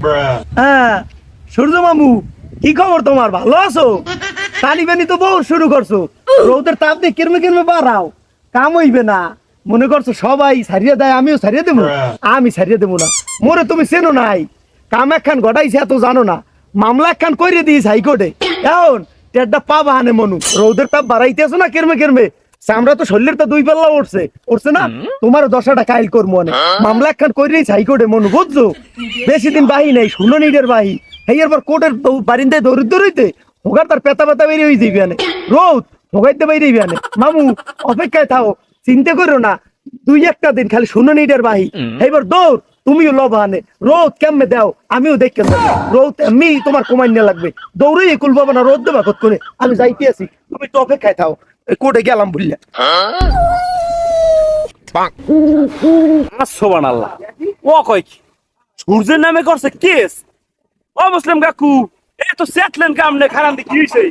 হ্যাঁ, সূর্য মামু, কি খবর তোমার? ভালো আছো? টানি বানি তো বহু শুরু করছো, রোদের তাপ দিয়ে কিরমে কিরমে বাড়াও, কাম হইবে না। মনে করছো সবাই ছাড়িয়ে দেয়, আমিও ছাড়িয়ে দেবো? আমি ছাড়িয়ে দেবো না। মোরে তুমি চেনো নাই, কাম একখান ঘটাইছে এত জানো না। মামলা একখান করে দিয়েছে হাইকোর্টে। এখন টেডটা পাবা হানে মনু, রোদের তাপ বাড়াইতেছো না কিরমে কিরমে, আমরা তো শরীরের তো দুই পাল্লা উঠছে উঠছে না। তোমার 10টা কাইল করবো অনেক। মামলা একখান করে দিয়েছে হাইকোর্টে মনু, বুঝছো? বেশি দিন বাহি নেই, শুনো নিডের বাহি। এইবার কোর্টের বারিন্দায় দৌড়িতে দৌড়িতে হোগার তার পেতা পেতা বেরিয়ে হয়ে যাবি আনে, রোদ হোগাইতে বেরিয়ে আনে। মামু অপেক্ষায় থাও, চিন্তা করো না, 2-1 দিন খালি শুনো নিডের বাহি। এইবার দৌড়, তুমিও লবা আনে, রোদ কেমনে দাও আমিও দেখতে যাবো। রোদ এমনি তোমার কমাই নিয়ে লাগবে, দৌড়েই কুল পাবো না, রোদ দেবা কত করে। আমি যাইতে আছি, তুমি তো অপেক্ষায় থাও, কোর্টে গেলাম বুঝলে। সুবহানাল্লাহ, ও কয় কি সূর্যের নামে করছে কেস? ও মুসলিম কাকু, এই তো সেটলেন কাম নে খারাপ দি কি হইছে?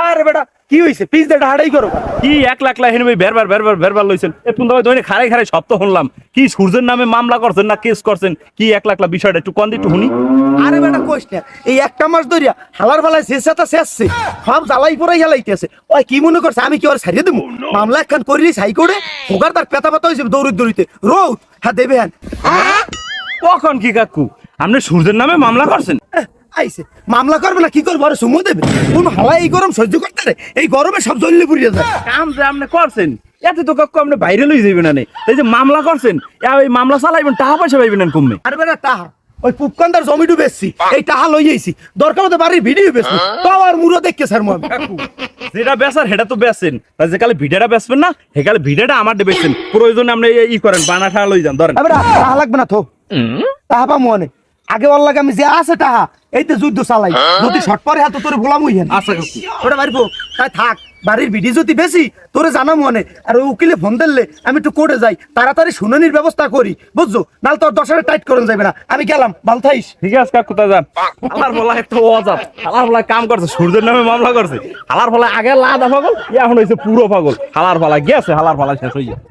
আরে বেটা কি হইছে? পিস দেটা হাড়াই করো। কি 1 লাখ হেনবে বেরবার লইছেন? এ তুমি দইনে খাড়াই সব তো শুনলাম। কি সূর্যের নামে মামলা করছেন না কেস করছেন? কি 1 লাখ বিষয়টা একটু কোন একটু শুনি। আরে বেটা কোশ না, এই একটা মাস ধরিয়া হালার ফালায় শেষটা শেষছে, সব জ্বালাই পড়াই হেলাইতেছে। ওই কি মনে করছে আমি কি ওর ছাড়িয়ে দেবো? মামলা একখান করিস হাইকোর্টে, হোগার তার পেতা পাতা হয়েছে দৌড়িতে রোদ। হ্যাঁ দেবে হ্যাঁ। কখন কি কাকু আপনি সূর্যের নামে মামলা করছেন? আইছে মামলা করবে না কি করবো? আরে সুমো দেবে কোন হাওয়ায় এই গরম সহ্য করতে রে? এই গরমে সব জ্বললে পুড়িয়ে যায়। কাম যে আপনি করছেন এতে তো কাকু আপনি বাইরে লই যাবেন না। এই যে মামলা করছেন, এই মামলা চালাইবেন, টাকা পয়সা পাইবেন না কমবে। আরে বেটা টাহা ওই পুপকান্দার জমিটু বেচছি, এই টাহা লই আইছি, দরকার হতে বাড়ির ভিডিও বেচবো, তাও আর মুড়ো দেখকে স্যার মন। যেটা বেচার সেটা তো বেচেন, যে কালে ভিডিওটা বেচবেন না হে কালে ভিডিওটা আমার বেচেন। প্রয়োজনে আপনি ই করেন, বানা টাকা লই যান ধরেন। বেটা টাহা লাগবে না, থো টাহা পা মনে আগে ওর লাগে আমি যে আছে টাহা এইতে যুদ্ধ চালাই, যদি শর্ট পরে হাতে তোরে ভোলাম হইয়েন। আচ্ছা কাকু, ওটা বাড়িবো তাই থাক, বাড়ির ভিডিও যদি বেশি তোরে জানা মনে। আর ওই উকিলে ফোন দিলে আমি একটু কোর্টে যাই, তাড়াতাড়ি শুনানির ব্যবস্থা করি, বুঝছো? নাহলে তোর 10 টাইট করেন যাবে না। আমি গেলাম, ভালো থাইস। ঠিক আছে কাকু, তা যান। হালার বলা একটা অজাত, হালার বলা কাম করছে, সূর্যের নামে মামলা করছে। হালার বলা আগে লাদা পাগল, এখন হয়েছে পুরো পাগল। হালার বলা গেছে, হালার বলা শেষ হয়ে যায়।